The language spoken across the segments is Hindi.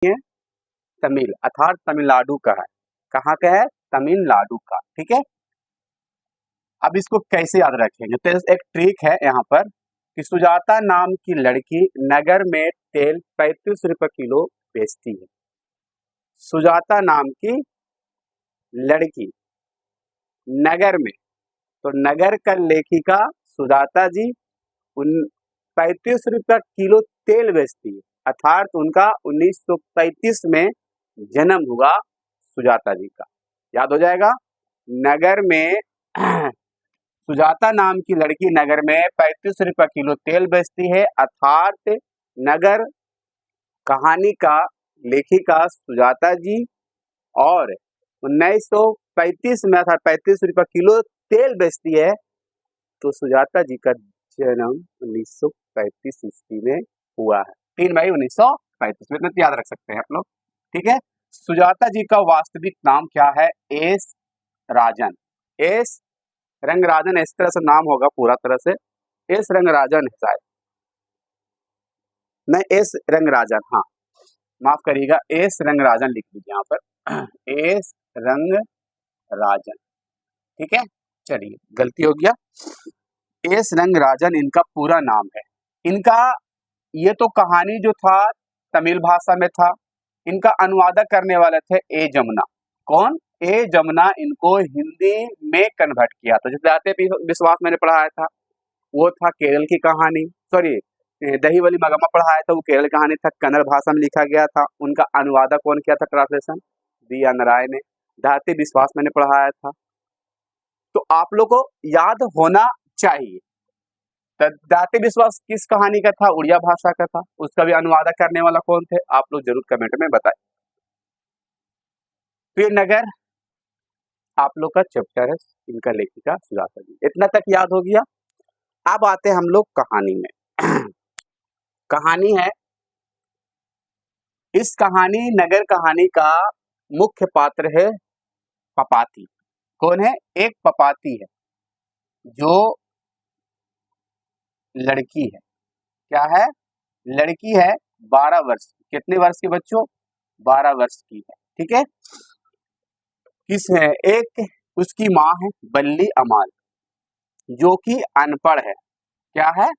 है तमिल, अर्थात तमिलनाडु का है। कहाँ का है? तमिलनाडु का। ठीक है, अब इसको कैसे याद रखेंगे? तो एक ट्रिक है यहाँ पर कि सुजाता नाम की लड़की नगर में तेल 35 रुपए किलो बेचती है। सुजाता नाम की लड़की नगर में, तो नगर का लेखिका सुजाता जी उन 35 रुपया किलो तेल बेचती है, अर्थात उनका 1935 में जन्म हुआ सुजाता जी का। याद हो जाएगा, नगर में सुजाता नाम की लड़की नगर में 35 रुपया किलो तेल बेचती है, अर्थात नगर कहानी का लेखिका सुजाता जी, और 1935 में अर्थात 35 रुपया किलो तेल बेचती है। तो सुजाता जी का जन्म 1935 ईस्वी में हुआ है, 3 मई 1935 में। इतना याद रख सकते हैं आप लोग। ठीक है, सुजाता जी का वास्तविक नाम क्या है? एस राजन। एस रंगराजन, इस तरह से नाम होगा पूरा तरह से, एस रंगराजन है शायद, नहीं एस रंगराजन, हाँ माफ करिएगा, एस रंगराजन लिख लीजिए यहाँ पर, एस रंगराजन। ठीक है, चलिए गलती हो गया, एस रंगराजन इनका पूरा नाम है। इनका ये तो कहानी जो था तमिल भाषा में था, इनका अनुवादक करने वाले थे ए जमुना। कौन? ए जमुना इनको हिंदी में कन्वर्ट किया था। जिस दाते विश्वास मैंने पढ़ाया था वो था केरल की कहानी, सॉरी दही वाली मगमा पढ़ाया था वो केरल कहानी था, कन्नड़ भाषा में लिखा गया था। उनका अनुवादक कौन किया था? ट्रांसलेशन बी आर नारायण ने। दाते विश्वास मैंने पढ़ाया था, तो आप लोग को याद होना चाहिए। दाते विश्वास किस कहानी का था? उड़िया भाषा का था। उसका भी अनुवादक करने वाला कौन थे? आप लोग जरूर कमेंट में बताएं। फिर नगर आप लोग का चैप्टर है, इनका लेखिका सुजाता जी। इतना तक याद हो गया। अब आते हैं हम लोग कहानी में। कहानी है, इस कहानी नगर कहानी का मुख्य पात्र है पपाती। कौन है? एक पपाती है जो लड़की है। क्या है? लड़की है 12 वर्ष की। कितने वर्ष की बच्चों? 12 वर्ष की है। ठीक है, किस है? एक उसकी माँ है बल्ली अमाल, जो कि अनपढ़ है। क्या है?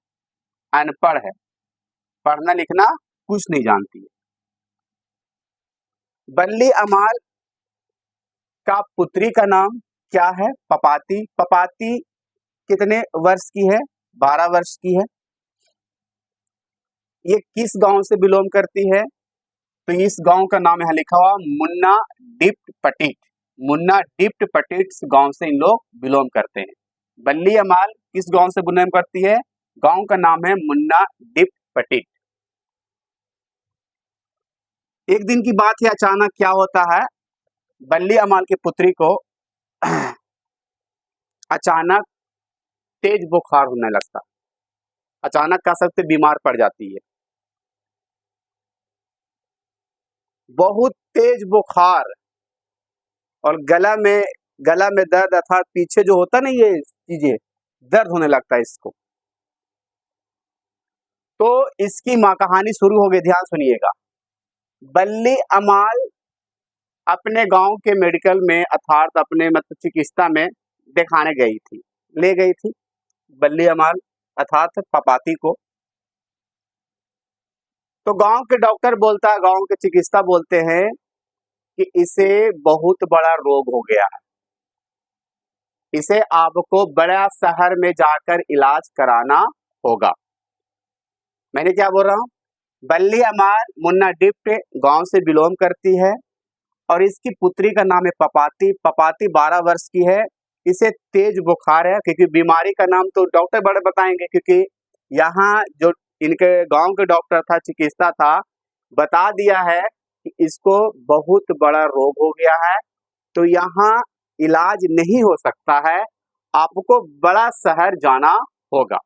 अनपढ़ है, पढ़ना लिखना कुछ नहीं जानती है। बल्ली अमाल का पुत्री का नाम क्या है? पपाती। पपाती कितने वर्ष की है? 12 वर्ष की है। ये किस गांव से बिलोंग करती है? तो इस गांव का नाम यहाँ लिखा हुआ मुन्ना डिप्ट पटिट। मुन्ना डिप्ट पटिट गांव से इन लोग बिलोंग करते हैं। बल्ली अमाल किस गांव से बिलोंग करती है? गांव का नाम है मुन्ना डिप्ट पटिट। एक दिन की बात है, अचानक क्या होता है, बल्ली अमाल की पुत्री को अचानक तेज बुखार होने लगता, अचानक कह सकते बीमार पड़ जाती है। बहुत तेज बुखार और गला में दर्द, अर्थात पीछे जो होता ना ये चीजें दर्द होने लगता है इसको। तो इसकी माँ, कहानी शुरू हो गई, ध्यान सुनिएगा। बल्ली अमाल अपने गांव के मेडिकल में अर्थात अपने मतलब चिकित्सा में दिखाने गई थी, ले गई थी बल्ली अमाल अर्थात पपाती को। तो गांव के डॉक्टर बोलता है, गांव के चिकित्सा बोलते हैं कि इसे बहुत बड़ा रोग हो गया है, इसे आपको बड़ा शहर में जाकर इलाज कराना होगा। मैंने क्या बोल रहा हूँ? बल्ली अमाल मुन्ना डिप्ट गांव से बिलोंग करती है और इसकी पुत्री का नाम है पपाती। पपाती 12 वर्ष की है, इसे तेज बुखार है, क्योंकि बीमारी का नाम तो डॉक्टर बड़े बताएंगे, क्योंकि यहाँ जो इनके गांव के डॉक्टर था, चिकित्सा था, बता दिया है कि इसको बहुत बड़ा रोग हो गया है, तो यहाँ इलाज नहीं हो सकता है, आपको बड़ा शहर जाना होगा।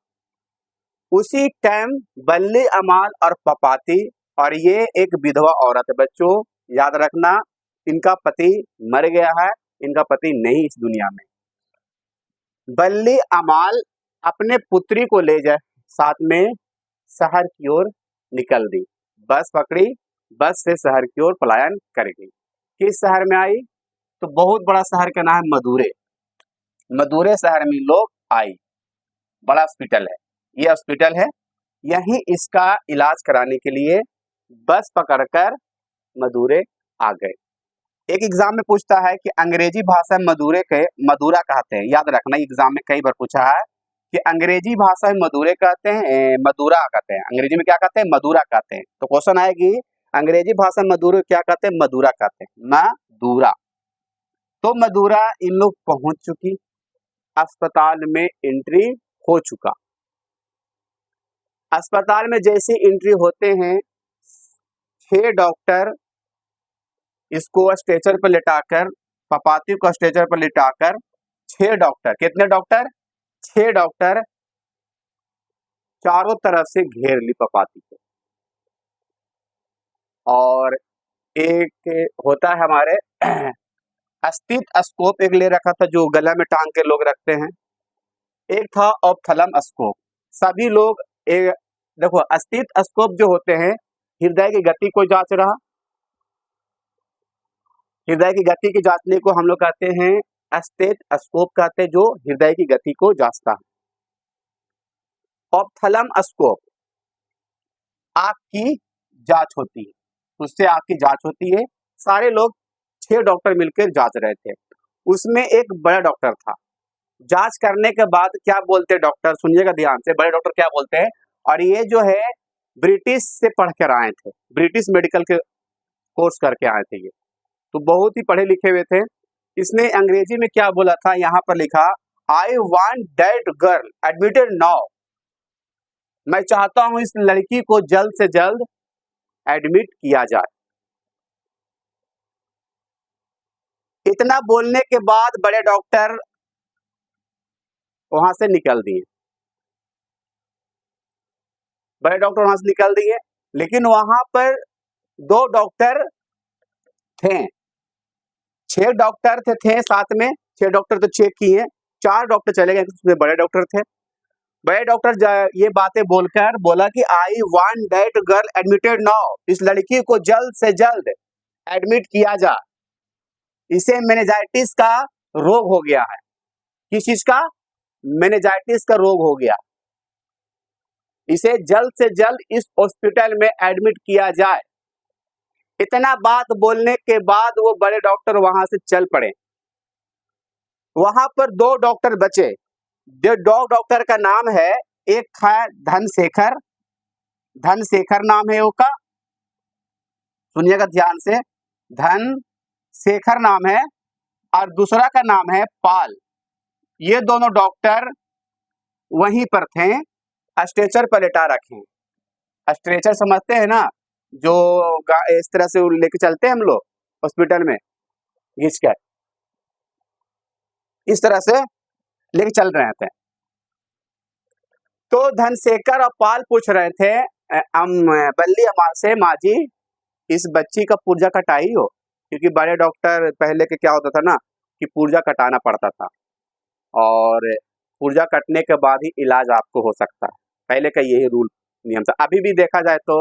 उसी टाइम बल्ली अमाल और पपाती, और ये एक विधवा औरत है बच्चों, याद रखना, इनका पति मर गया है, इनका पति नहीं इस दुनिया में। बल्ली अमाल अपने पुत्री को ले जाए साथ में शहर की ओर निकल दी, बस पकड़ी, बस से शहर की ओर पलायन कर गई। किस शहर में आई? तो बहुत बड़ा शहर का नाम है मदुरै। मदुरै शहर में लोग आई, बड़ा हॉस्पिटल है, ये हॉस्पिटल है। यहीं इसका इलाज कराने के लिए बस पकड़कर मदुरै आ गए। एक एग्जाम में पूछता है कि अंग्रेजी भाषा में मदुरै के मदुरा कहते हैं। याद रखना, एग्जाम में कई बार पूछा है कि अंग्रेजी भाषा में मदुरै कहते हैं, मदुरा कहते हैं। अंग्रेजी में क्या कहते हैं? मदुरा कहते हैं। तो क्वेश्चन आएगी अंग्रेजी भाषा में मदुरै क्या कहते हैं? मदुरा कहते हैं, मदुरा। तो मदुरा इन लोग पहुंच चुकी, अस्पताल में एंट्री हो चुका। अस्पताल में जैसे एंट्री होते हैं, 6 डॉक्टर इसको स्ट्रेचर पर लिटाकर, पपाती को स्ट्रेचर पर लिटाकर, 6 डॉक्टर, कितने डॉक्टर? 6 डॉक्टर चारों तरफ से घेर ली पपाती को। और एक होता है हमारे स्टेथोस्कोप, एक ले रखा था जो गला में टांग के लोग रखते हैं। एक था ऑप्थेल्मोस्कोप। सभी लोग देखो, स्टेथोस्कोप जो होते हैं हृदय की गति को जांच रहा, हृदय की गति की जांचने को हम लोग कहते हैं स्टेथोस्कोप कहते हैं, जो हृदय की गति को जांचता है। ऑप्थेल्मोस्कोप आंख की जांच होती है, उससे आंख की जांच होती है। सारे लोग 6 डॉक्टर मिलकर जांच रहे थे। उसमें एक बड़ा डॉक्टर था। जांच करने के बाद क्या बोलते डॉक्टर, सुनिएगा ध्यान से, बड़े डॉक्टर क्या बोलते हैं। और ये जो है ब्रिटिश से पढ़ कर आए थे, ब्रिटिश मेडिकल के कोर्स करके आए थे ये, तो बहुत ही पढ़े लिखे हुए थे। इसने अंग्रेजी में क्या बोला था, यहाँ पर लिखा, I want that girl admitted now. मैं चाहता हूं इस लड़की को जल्द से जल्द एडमिट किया जाए। इतना बोलने के बाद बड़े डॉक्टर वहां से निकल दिए, बड़े डॉक्टर वहां से निकल दिए। लेकिन वहां पर 2 डॉक्टर थे, 6 डॉक्टर थे साथ में, 6 डॉक्टर तो चेक किए, 4 डॉक्टर चले गए, उसमें बड़े डॉक्टर थे। बड़े डॉक्टर ये बातें बोलकर बोला कि I want that girl admitted now, इस लड़की को जल्द से जल्द एडमिट किया जा, इसे मेनिंजाइटिस का रोग हो गया है। किस चीज का? मेनिंजाइटिस का रोग हो गया, इसे जल्द से जल्द इस हॉस्पिटल में एडमिट किया जाए। इतना बात बोलने के बाद वो बड़े डॉक्टर वहां से चल पड़े। वहां पर 2 डॉक्टर बचे। जो 2 डॉक्टर का नाम है, एक है धनशेखर, धनशेखर नाम है उसका, सुनिएगा ध्यान से, धनशेखर नाम है, और दूसरा का नाम है पाल। ये दोनों डॉक्टर वहीं पर थे, स्ट्रेचर पर लेटा रखे। स्ट्रेचर समझते हैं ना, जो इस तरह से लेके चलते हैं हम लोग हॉस्पिटल में, घिसकर इस तरह से लेके चल रहे थे। तो धनशेखर और पाल पूछ रहे थे बल्ली अमाल से, माँ जी इस बच्ची का पुर्जा कटाई हो, क्योंकि बड़े डॉक्टर पहले के क्या होता था ना कि पुर्जा कटाना पड़ता था, और पुर्जा कटने के बाद ही इलाज आपको हो सकता है। पहले का यही रूल नियम था। अभी भी देखा जाए तो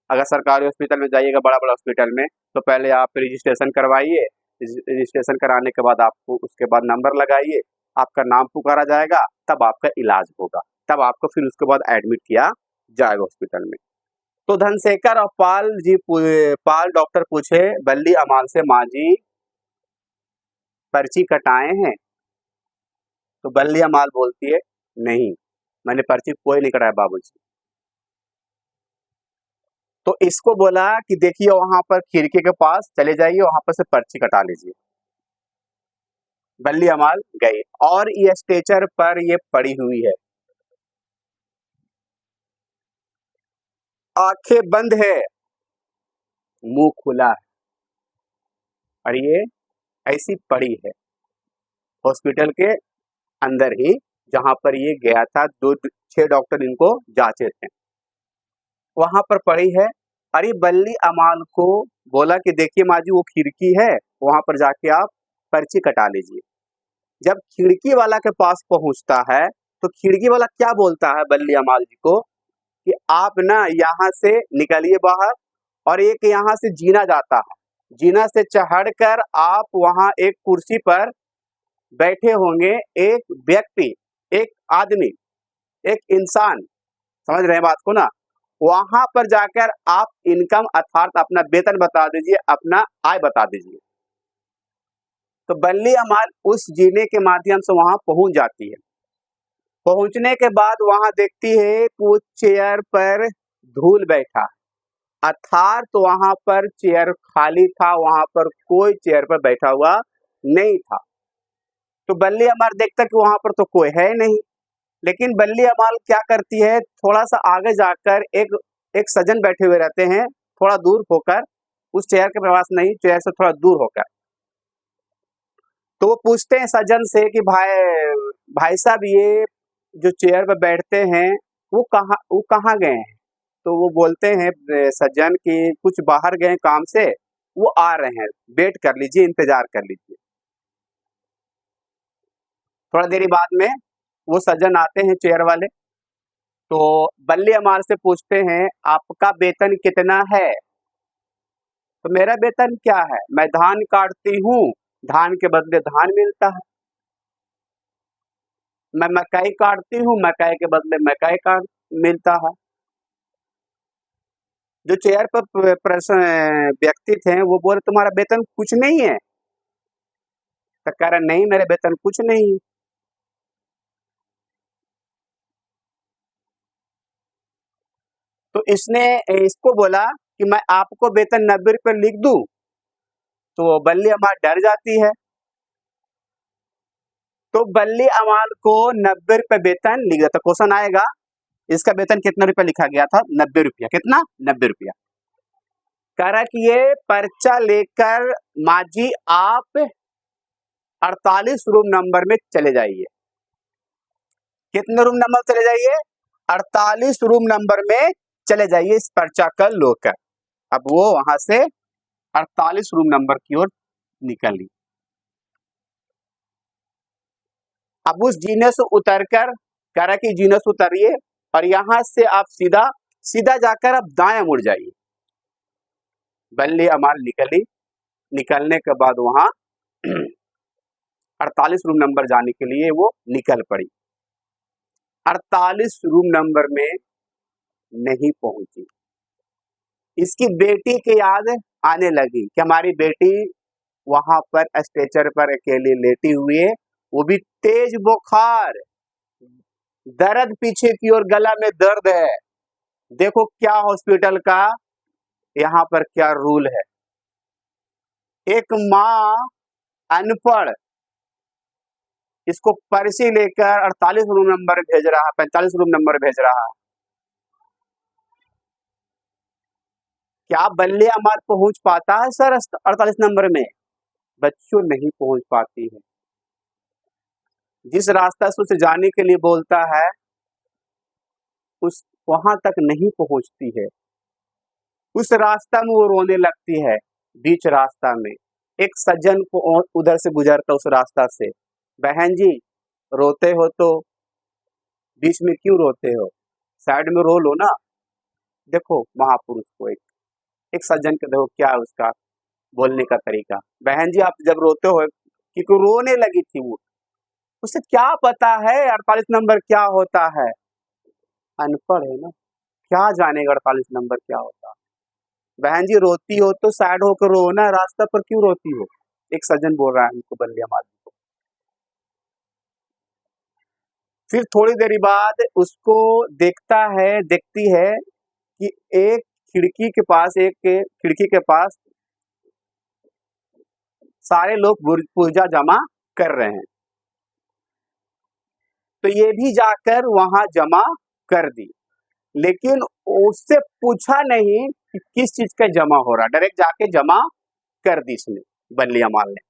अगर सरकारी हॉस्पिटल में जाइएगा, बड़ा बड़ा हॉस्पिटल में, तो पहले आप रजिस्ट्रेशन करवाइए, रजिस्ट्रेशन कराने के बाद आपको उसके बाद नंबर लगाइए, आपका नाम पुकारा जाएगा, तब आपका इलाज होगा, तब आपको फिर उसके बाद एडमिट किया जाएगा हॉस्पिटल में। तो धनशेखर और पाल डॉक्टर पूछे बल्ली अमाल से, माँ जी पर्ची कटाए हैं? तो बल्ली अमाल बोलती है, नहीं मैंने पर्ची कोई नहीं कटाया बाबूजी। तो इसको बोला कि देखिए वहां पर खिड़की के पास चले जाइए, वहां पर से पर्ची कटा लीजिए। बल्ली अमाल गई और ये स्ट्रेचर पर ये पड़ी हुई है, आंखें बंद है, मुंह खुला है, और ये ऐसी पड़ी है हॉस्पिटल के अंदर ही, जहां पर ये गया था। 6 डॉक्टर इनको जांचे थे, वहां पर पड़ी है। अरे बल्ली अमाल को बोला कि देखिए माँ जी वो खिड़की है, वहां पर जाके आप पर्ची कटा लीजिए। जब खिड़की वाला के पास पहुंचता है तो खिड़की वाला क्या बोलता है बल्ली अमाल जी को कि आप ना यहाँ से निकलिए बाहर, और एक यहाँ से जीना जाता है। जीना से चढ़कर आप वहां एक कुर्सी पर बैठे होंगे, एक व्यक्ति, एक आदमी, एक इंसान, समझ रहे हैं बात को ना। वहां पर जाकर आप इनकम अर्थात अपना वेतन बता दीजिए, अपना आय बता दीजिए। तो बल्ली अमाल उस जीने के माध्यम से वहां पहुंच जाती है। पहुंचने के बाद वहां देखती है वो चेयर पर धूल बैठा है, अर्थात तो वहां पर चेयर खाली था, वहां पर कोई चेयर पर बैठा हुआ नहीं था। तो बल्ली अमाल देखता कि वहां पर तो कोई है नहीं, लेकिन बल्ली अमाल क्या करती है, थोड़ा सा आगे जाकर एक सज्जन बैठे हुए रहते हैं, थोड़ा दूर होकर, उस चेयर के पास नहीं, चेयर से थोड़ा दूर होकर। तो वो पूछते हैं सज्जन से कि भाई साहब, ये जो चेयर पर बैठते हैं वो कहाँ गए हैं? तो वो बोलते हैं सज्जन कि कुछ बाहर गए काम से, वो आ रहे हैं, वेट कर लीजिए, इंतजार कर लीजिए। थोड़ा देरी बाद में वो सज्जन आते हैं चेयर वाले। तो बल्ली अमाल से पूछते हैं आपका वेतन कितना है? तो मेरा वेतन क्या है, मैं धान काटती हूँ, धान के बदले धान मिलता है। मैं मकई काटती हूँ, मकई के बदले मकई काट मिलता है। जो चेयर पर व्यक्ति थे वो बोले तुम्हारा वेतन कुछ नहीं है? तो कह रहा नहीं, मेरे वेतन कुछ नहीं है। तो इसको बोला कि मैं आपको वेतन 90 रुपये लिख दूं। तो बल्ली अमाल डर जाती है। तो बल्ली अमाल को 90 रुपये वेतन लिख दिया। तो क्वेश्चन आएगा, इसका वेतन कितना रुपया लिखा गया था? 90 रुपया। कितना? 90 रुपया। कह रहा कि ये पर्चा लेकर माजी आप 48 रूम नंबर में चले जाइए। कितने रूम नंबर चले जाइए? 48 रूम नंबर में चले जाइए इस पर्चा का लोकर। अब वो वहां से 48 रूम नंबर की ओर निकली। अब उस जीने से उतरकर कह रहा कि जीने से उतरिए और यहां से आप सीधा जाकर आप दाएं मुड़ जाइए। बल्ली अमाल निकली। निकलने के बाद वहां 48 रूम नंबर जाने के लिए वो निकल पड़ी। 48 रूम नंबर में नहीं पहुंची। इसकी बेटी की याद आने लगी कि हमारी बेटी वहां पर स्ट्रेचर पर अकेले लेटी हुई है, वो भी तेज बुखार, दर्द पीछे की ओर, गला में दर्द है। देखो क्या हॉस्पिटल का यहाँ पर क्या रूल है। एक माँ अनपढ़ इसको पर्ची लेकर 48 रूम नंबर भेज रहा, 45 रूम नंबर भेज रहा। क्या बल्ली अमाल पहुंच पाता है सर 48 नंबर में? बच्चों नहीं पहुंच पाती है। जिस रास्ता से उसे जाने के लिए बोलता है उस वहां तक नहीं पहुंचती है। उस रास्ता में वो रोने लगती है। बीच रास्ता में एक सज्जन को उधर से गुजरता उस रास्ता से, बहन जी रोते हो तो बीच में क्यों रोते हो, साइड में रो लो ना। देखो महापुरुष को एक सज्जन के देखो क्या उसका बोलने का तरीका। बहन जी आप जब रोते हो, क्योंकि रोने लगी थी वो, उसे क्या पता है 48 नंबर क्या होता है, अनपढ़ है ना, क्या जानेगा 48 नंबर क्या होता है। बहन जी रोती हो तो साइड होकर रो ना, रास्ता पर क्यों रोती हो, एक सज्जन बोल रहा है उनको, बल्ली अमाल को। फिर थोड़ी देर बाद उसको देखती है कि एक खिड़की के पास सारे लोग पुर्जा जमा कर रहे हैं। तो ये भी जाकर वहां जमा कर दी, लेकिन उससे पूछा नहीं कि किस चीज का जमा हो रहा, डायरेक्ट जाके जमा कर दी इसने, बल्ली अमाल ने।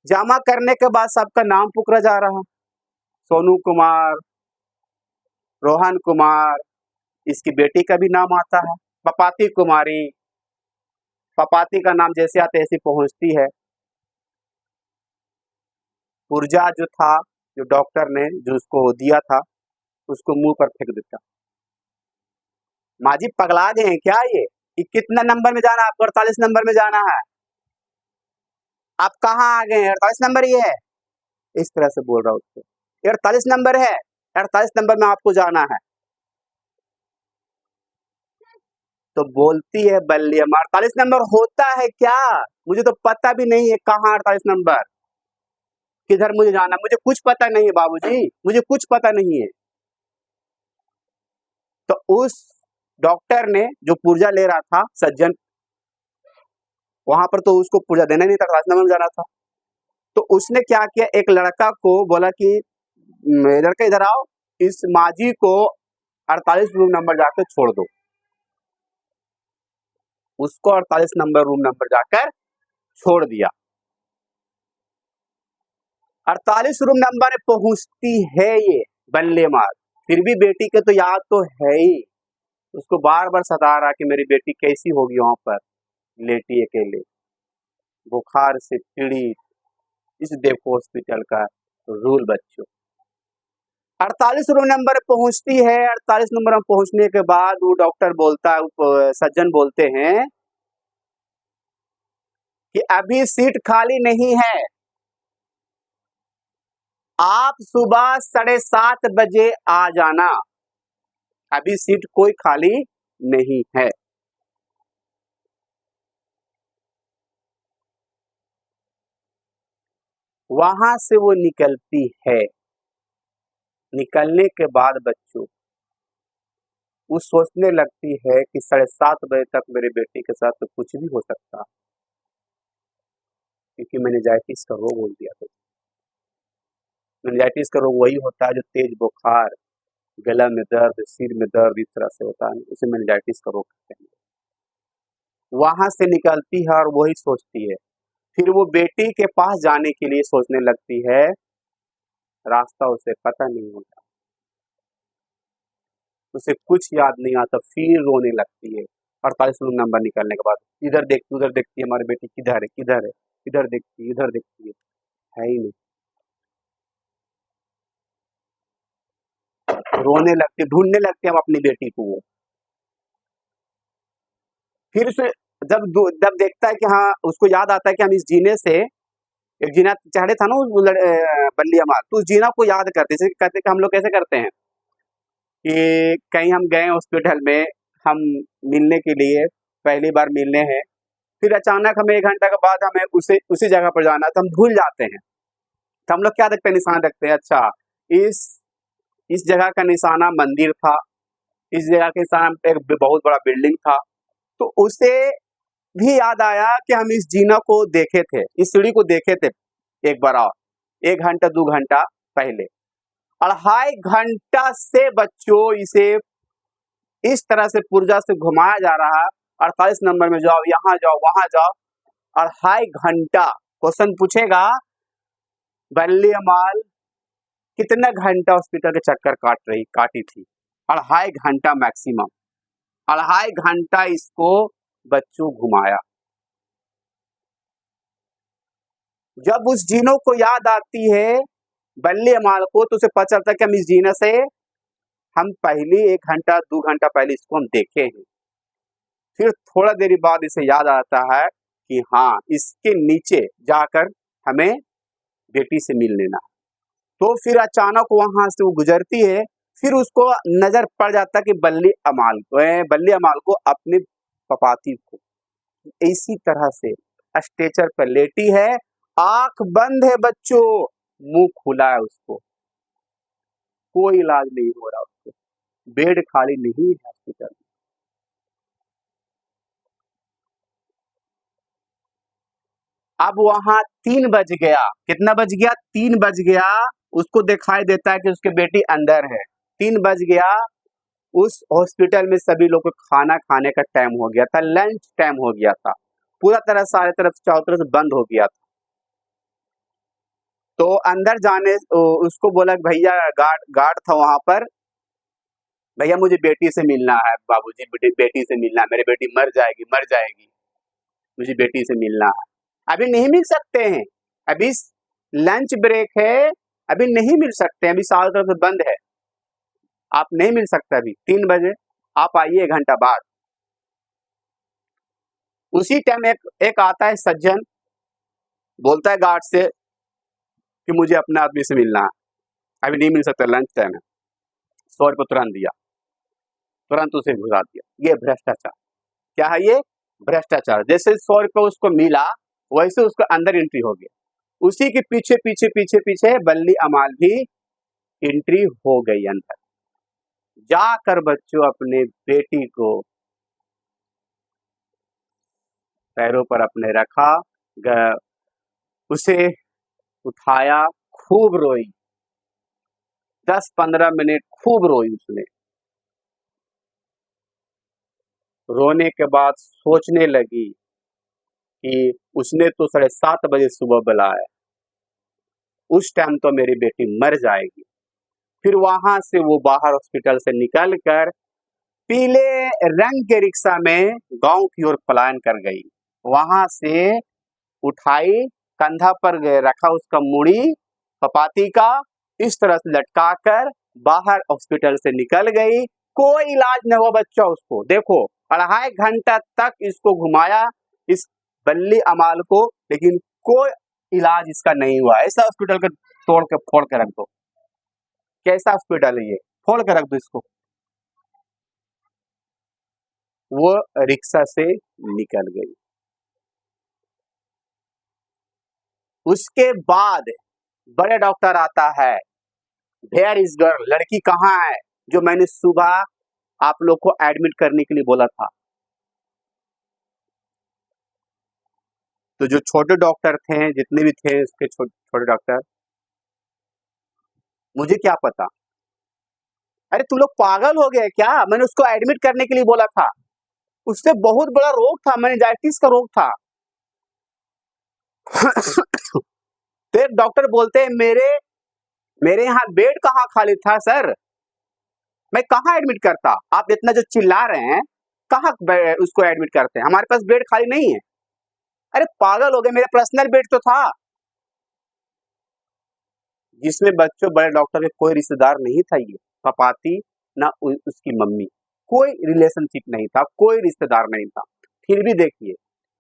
जमा करने के बाद सबका नाम पुकारा जा रहा, सोनू कुमार, रोहन कुमार, इसकी बेटी का भी नाम आता है, पपाती कुमारी, पपाती का नाम जैसे आते ऐसी पहुंचती है। पुर्जा जो था, जो डॉक्टर ने जो उसको दिया था, उसको मुंह पर फेंक देता। माँ जी पगला गए हैं क्या ये, कि कितना नंबर में जाना है आपको? 48 नंबर में जाना है। आप कहाँ आ गए हैं? 48 नंबर ही है। इस तरह से बोल रहा हूँ उसको, 48 नंबर है, 48 नंबर में आपको जाना है। तो बोलती है बल्लियम 48 नंबर होता है क्या? मुझे तो पता भी नहीं है कहाँ 48 नंबर, किधर मुझे जाना, मुझे कुछ पता नहीं है बाबूजी, मुझे कुछ पता नहीं है। तो उस डॉक्टर ने जो पुर्जा ले रहा था सज्जन, वहां पर तो उसको पुर्जा देना नहीं था, 48 नंबर में जाना था। तो उसने क्या किया, एक लड़का को बोला कि लड़का इधर आओ, इस माजी को 48 रूम नंबर जाकर छोड़ दो। उसको 48 नंबर रूम नंबर जाकर छोड़ दिया। 48 रूम नंबर में पहुंचती है ये बल्ले मार, फिर भी बेटी के तो याद तो है ही, उसको बार बार सता रहा कि मेरी बेटी कैसी होगी वहां पर लेटी अकेले, बुखार से पीड़ित। इस देखो हॉस्पिटल का रूल बच्चों। 48 रूम नंबर पहुंचती है। 48 नंबर में पहुंचने के बाद वो डॉक्टर बोलता है, सज्जन बोलते हैं कि अभी सीट खाली नहीं है, आप सुबह 7:30 बजे आ जाना, अभी सीट कोई खाली नहीं है। वहां से वो निकलती है। निकलने के बाद बच्चों वो सोचने लगती है कि 7:30 बजे तक मेरे बेटे के साथ तो कुछ भी हो सकता है, क्योंकि मेनिंजाइटिस का रोग हो गया। तो मेनिंजाइटिस का रोग वही होता है जो तेज बुखार, गला में दर्द, सिर में दर्द, इस तरह से होता है, उसे मेनिंजाइटिस का रोग कहते हैं। वहां से निकलती है और वही सोचती है, फिर वो बेटी के पास जाने के लिए सोचने लगती है, रास्ता उसे पता नहीं होता, उसे कुछ याद नहीं आता, फिर रोने लगती है। 48 नंबर निकलने के बाद इधर देखती उधर देखती है, हमारी बेटी किधर है किधर है, इधर देखती इधर देखती है ही नहीं, रोने लगती, ढूंढने लगती है हम अपनी बेटी को। वो फिर से जब देखता है कि हाँ, उसको याद आता है कि हम इस जीने से, एक जीना चढ़े था ना बल्लिया मार, तो उस जीना को याद करते, जैसे कहते कि हम लोग कैसे करते हैं कि कहीं हम गए हॉस्पिटल में, हम मिलने के लिए पहली बार मिलने हैं, फिर अचानक हमें 1 घंटा के बाद हमें उसी जगह पर जाना है, तो हम भूल जाते हैं। तो हम लोग क्या देखते हैं, निशाना देखते हैं, अच्छा इस इस जगह का निशाना मंदिर था, इस जगह का निशाना एक बहुत बड़ा बिल्डिंग था। तो उसे भी याद आया कि हम इस जीना को देखे थे, इस सीढ़ी को देखे थे एक बार, और 1 घंटा 2 घंटा पहले। 2.5 घंटा से बच्चों इसे इस तरह से पुर्जा से घुमाया जा रहा है, 48 नंबर में जाओ, यहाँ जाओ, वहां जाओ, 2.5 घंटा। क्वेश्चन पूछेगा बल्लियमाल कितना घंटा हॉस्पिटल के चक्कर काटी थी? 2.5 घंटा मैक्सिमम, 2.5 घंटा इसको बच्चों घुमाया। जब उस जीनों को याद आती है बल्लियमाल को, तो उसे पता चलता है कि हम इस जीना से हम पहले 1 घंटा 2 घंटा पहले इसको हम देखे हैं। फिर थोड़ा देरी बाद इसे याद आता है कि हाँ, इसके नीचे जाकर हमें बेटी से मिल लेना। तो फिर अचानक वहां से वो गुजरती है, फिर उसको नजर पड़ जाता है कि बल्ली अमाल को अपने पपाती को इसी तरह से स्ट्रेचर पर लेटी है, आंख बंद है बच्चों, मुंह खुला है, उसको कोई इलाज नहीं हो रहा, उसको बेड खाली नहीं है हॉस्पिटल में। अब वहां 3 बज गया, कितना बज गया? 3 बज गया। उसको दिखाई देता है कि उसकी बेटी अंदर है। 3 बज गया। उस हॉस्पिटल में सभी लोग को खाना खाने का टाइम हो गया था, लंच टाइम हो गया था, पूरा तरह सारे तरफ चारों तरफ से बंद हो गया था। तो अंदर जाने उसको बोला कि भैया, गार्ड था वहां पर, भैया मुझे बेटी से मिलना है, बाबूजी बेटी से मिलना है, मेरी बेटी मर जाएगी मर जाएगी, मुझे बेटी से मिलना है। अभी नहीं मिल सकते हैं, अभी लंच ब्रेक है, अभी नहीं मिल सकते, अभी सारी तरफ से बंद है, आप नहीं मिल सकते अभी, 3 बजे आप आइए 1 घंटा बाद। उसी टाइम एक आता है सज्जन, बोलता है गार्ड से कि मुझे अपने आदमी से मिलना है, अभी नहीं मिल सकता, लंच टाइम है। 100 रुपये तुरंत दिया, तुरंत उसे घुसा दिया। ये भ्रष्टाचार। क्या है ये? भ्रष्टाचार। जैसे 100 रुपये उसको मिला वैसे उसको अंदर एंट्री हो गया, उसी के पीछे पीछे पीछे पीछे बल्ली अमाल भी एंट्री हो गई अंदर। जाकर बच्चों अपने बेटी को पैरों पर अपने रखा, उसे उठाया, खूब रोई, 10-15 मिनट खूब रोई उसने। रोने के बाद सोचने लगी कि उसने तो 7:30 बजे सुबह बुलाया, उस टाइम तो मेरी बेटी मर जाएगी। फिर वहां से वो बाहर हॉस्पिटल से निकल कर पीले रंग के रिक्शा में गांव की ओर पलायन कर गई। वहां से उठाई, कंधा पर रखा उसका मुड़ी पपाती का, इस तरह से लटका कर बाहर हॉस्पिटल से निकल गई। कोई इलाज न हुआ बच्चा उसको। देखो 2.5 घंटा तक इसको घुमाया इस बल्ली अमाल को, लेकिन कोई इलाज इसका नहीं हुआ। ऐसा हॉस्पिटल को तोड़ के फोड़ के रख दो। कैसा हॉस्पिटल है ये? फोड़ के रख दो इसको। वो रिक्शा से निकल गई। उसके बाद बड़े डॉक्टर आता है, वेयर इज गर्ल, लड़की कहाँ है जो मैंने सुबह आप लोग को एडमिट करने के लिए बोला था। तो जो छोटे डॉक्टर थे, जितने भी थे उसके छोटे डॉक्टर, मुझे क्या पता, अरे तुम लोग पागल हो गए क्या? मैंने उसको एडमिट करने के लिए बोला था, उससे बहुत बड़ा रोग था, मेनिंजाइटिस का रोग था। तो एक डॉक्टर बोलते हैं मेरे यहाँ बेड कहाँ खाली था सर, मैं कहाँ एडमिट करता, आप इतना जो चिल्ला रहे हैं कहाँ उसको एडमिट करते हैं, हमारे पास बेड खाली नहीं है। अरे पागल हो गए, मेरा पर्सनल बेड तो था। जिसमें बच्चों बड़े डॉक्टर के कोई रिश्तेदार नहीं था, ये पपाती ना उसकी मम्मी, कोई रिलेशनशिप नहीं था, कोई रिश्तेदार नहीं था। फिर भी देखिए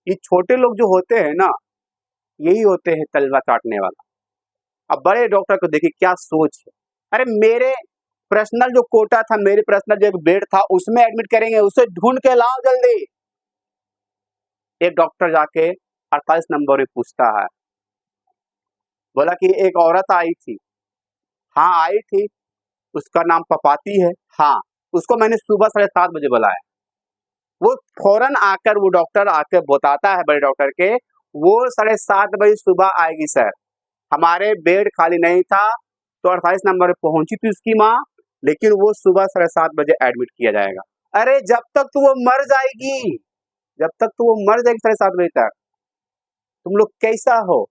ये छोटे लोग जो होते हैं ना, यही होते हैं तलवा चाटने वाला। अब बड़े डॉक्टर को देखिए क्या सोच है। अरे मेरे पर्सनल जो कोटा था, मेरे पर्सनल जो एक बेड था उसमें एडमिट करेंगे, उसे ढूंढ के लाओ जल्दी। एक डॉक्टर जाके 48 नंबर पे पूछता है, बोला कि एक औरत आई थी। हाँ आई थी, उसका नाम पपाती है। हाँ, उसको मैंने सुबह 7:30 बजे बुलाया। वो फौरन आकर, वो डॉक्टर आकर बताता है बड़े डॉक्टर के, वो 7:30 बजे सुबह आएगी सर, हमारे बेड खाली नहीं था। तो 48 नंबर पे पहुंची थी उसकी माँ, लेकिन वो सुबह 7:30 बजे एडमिट किया जाएगा। अरे जब तक तो वो मर जाएगी, जब तक तो वो मर जाएगी 7:30 बजे तक, तुम लोग कैसा हो?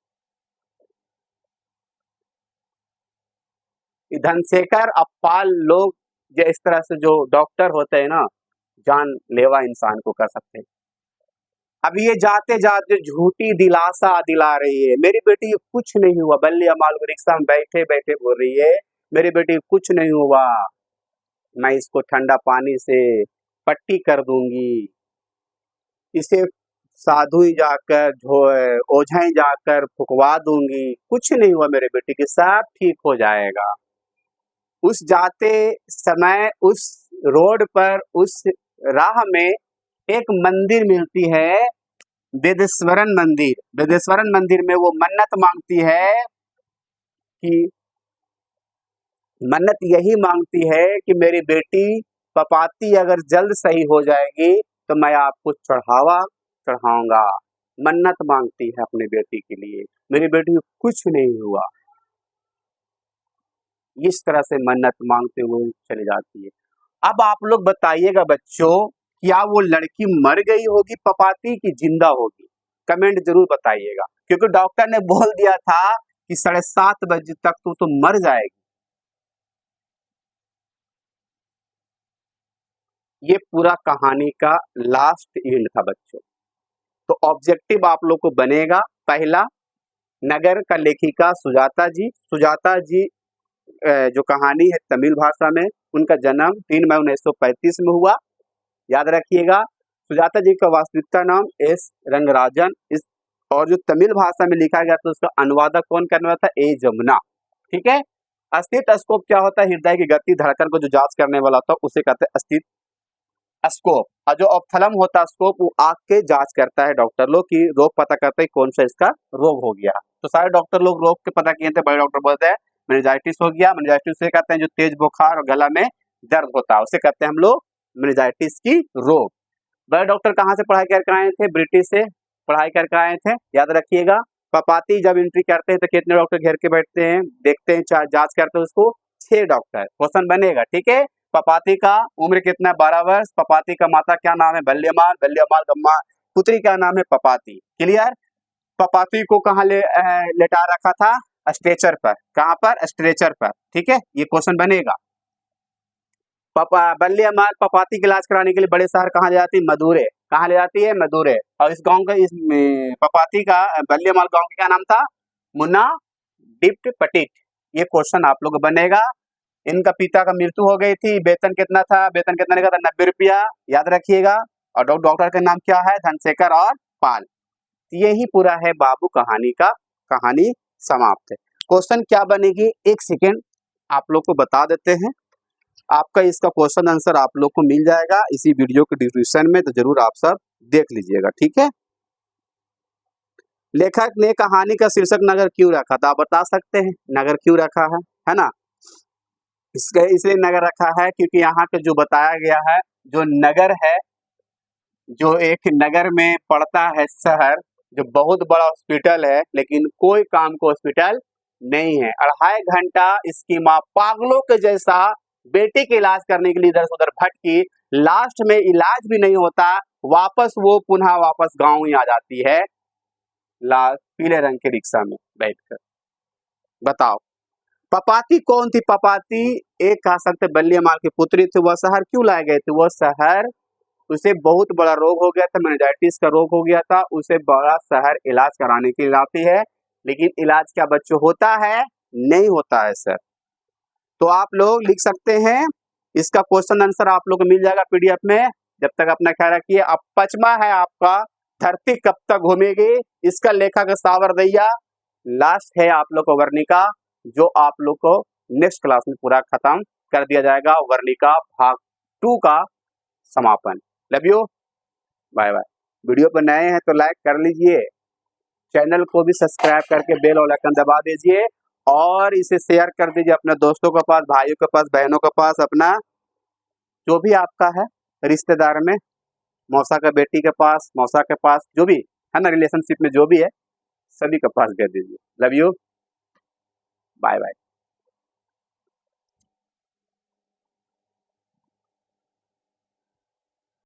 धनशेखर अप्पाल लोग जो इस तरह से जो डॉक्टर होते हैं ना, जानलेवा इंसान को कर सकते हैं। अब ये जाते जाते झूठी दिलासा दिला रही है, मेरी बेटी कुछ नहीं हुआ। बल्ली अमाल को रिक्शा में बैठे बैठे बोल रही है मेरी बेटी कुछ नहीं हुआ, मैं इसको ठंडा पानी से पट्टी कर दूंगी, इसे साधु ही जाकर ओझा ही जाकर फुकवा दूंगी, कुछ नहीं हुआ मेरे बेटी के, सब ठीक हो जाएगा। उस जाते समय उस रोड पर, उस राह में एक मंदिर मिलती है, वेदेश्वरन मंदिर। वेदेश्वरन मंदिर में वो मन्नत मांगती है कि मन्नत यही मांगती है कि मेरी बेटी पपाती अगर जल्द सही हो जाएगी तो मैं आपको चढ़ावा चढ़ाऊंगा। मन्नत मांगती है अपनी बेटी के लिए, मेरी बेटी को कुछ नहीं हुआ। इस तरह से मन्नत मांगते हुए चली जाती है। अब आप लोग बताइएगा बच्चों, क्या वो लड़की मर गई होगी पपाती की जिंदा होगी? कमेंट जरूर बताइएगा, क्योंकि डॉक्टर ने बोल दिया था कि 7:30 बजे तक तो मर जाएगी। ये पूरा कहानी का लास्ट एंड था बच्चों। तो ऑब्जेक्टिव आप लोग को बनेगा, पहला, नगर का लेखिका सुजाता जी। सुजाता जी जो कहानी है तमिल भाषा में, उनका जन्म 3 मई 1935 में हुआ, याद रखिएगा। सुजाता जी का वास्तविकता नाम एस रंगराजन। इस और जो तमिल भाषा में लिखा गया तो उसका अनुवादक कौन करने वाला था? ए जमुना। ठीक है। स्टेथोस्कोप क्या होता है? हृदय की गति धड़कन को जो जांच करने वाला होता है उसे कहते हैं स्टेथोस्कोप। और जो ऑप्थेलम होता है स्कोप, वो आंख के जांच करता है डॉक्टर लोग की रोग पता करते हैं कौन सा इसका रोग हो गया। तो सारे डॉक्टर लोग रोग के पता किए थे। बड़े डॉक्टर बोलते हैं मेनिंजाइटिस हो गया। मेनिंजाइटिस से कहते हैं जो तेज बुखार और गला में दर्द होता है उसे कहते हैं हम लोग मेनिंजाइटिस की रोग। बड़े डॉक्टर कहाँ से पढ़ाई करके आए थे? ब्रिटिश से पढ़ाई करके आए थे, याद रखिएगा। पपाती जब एंट्री करते हैं तो कितने डॉक्टर घेर के बैठते हैं, देखते हैं, जांच करते हैं उसको? 6 डॉक्टर। क्वेश्चन बनेगा, ठीक है। पपाती का उम्र कितना? 12 वर्ष। पपाती का माता क्या नाम है? बल्यमाल। बल्यमाल का पुत्री का नाम है पपाती। क्लियर। पपाती को कहाँ लेटा रखा था? स्ट्रेचर पर। कहाँ पर? स्ट्रेचर पर। ठीक है, ये क्वेश्चन बनेगा। बल्यमाल पपाती का इलाज कराने के लिए बड़े शहर कहाँ ले जाती है? मदुरै। कहाँ ले जाती है? मदुरै। और इस गांव का, इस पपाती का बल्यमाल गांव का क्या नाम था? मुन्ना डिप्ट पटिक। ये क्वेश्चन आप लोग बनेगा। इनका पिता का मृत्यु हो गई थी। वेतन कितना था? वेतन कितना का था? 90 रुपया, याद रखिएगा। और डॉक्टर का नाम क्या है? धनशेखर और पाल। यही पूरा है बाबू कहानी का। कहानी समाप्त है। क्वेश्चन क्या बनेगी? एक सेकेंड आप लोग को बता देते हैं। आपका इसका क्वेश्चन आंसर आप लोग को मिल जाएगा इसी वीडियो के डिस्क्रिप्शन में, तो जरूर आप सब देख लीजिएगा। ठीक है। लेखक ने कहानी का शीर्षक नगर क्यों रखा था? आप बता सकते हैं नगर क्यों रखा है ना? इसके इसलिए नगर रखा है क्योंकि यहाँ पे जो बताया गया है, जो नगर है, जो एक नगर में पड़ता है शहर, जो बहुत बड़ा हॉस्पिटल है लेकिन कोई काम को हॉस्पिटल नहीं है। 2.5 घंटा इसकी माँ पागलों के जैसा बेटे के इलाज करने के लिए इधर से उधर भटकी, लास्ट में इलाज भी नहीं होता, वापस वो पुनः वापस गांव ही आ जाती है पीले रंग के रिक्शा में बैठकर। बताओ पपाती कौन थी? पपाती एक कह सकते बल्यमाल की पुत्री थी। वह शहर क्यों लाए गए थे? वह शहर, उसे बहुत बड़ा रोग हो गया था, मेनिंजाइटिस का रोग हो गया था, उसे बड़ा शहर इलाज कराने के लिए लाती है। लेकिन इलाज क्या बच्चों होता है? नहीं होता है सर। तो आप लोग लिख सकते हैं, इसका क्वेश्चन आंसर आप लोग को मिल जाएगा पीडीएफ में। जब तक अपना ख्याल रखिए। अब 5वां है आपका धरती कब तक घूमेगी। इसका लेखक सावरदैया। लास्ट है आप लोग को वर्णिका, जो आप लोग को नेक्स्ट क्लास में पूरा खत्म कर दिया जाएगा। वर्णिका भाग 2 का समापन। Love you, bye bye. Video पर नए हैं तो लाइक कर लीजिए, चैनल को भी सब्सक्राइब करके बेल और आइकन दबा दीजिए और इसे शेयर कर दीजिए अपने दोस्तों के पास, भाइयों के पास, बहनों के पास, अपना जो भी आपका है रिश्तेदार में, मौसा का बेटी के पास, मौसा के पास, जो भी है ना रिलेशनशिप में जो भी है, सभी के पास दे दीजिए। Love you, bye bye.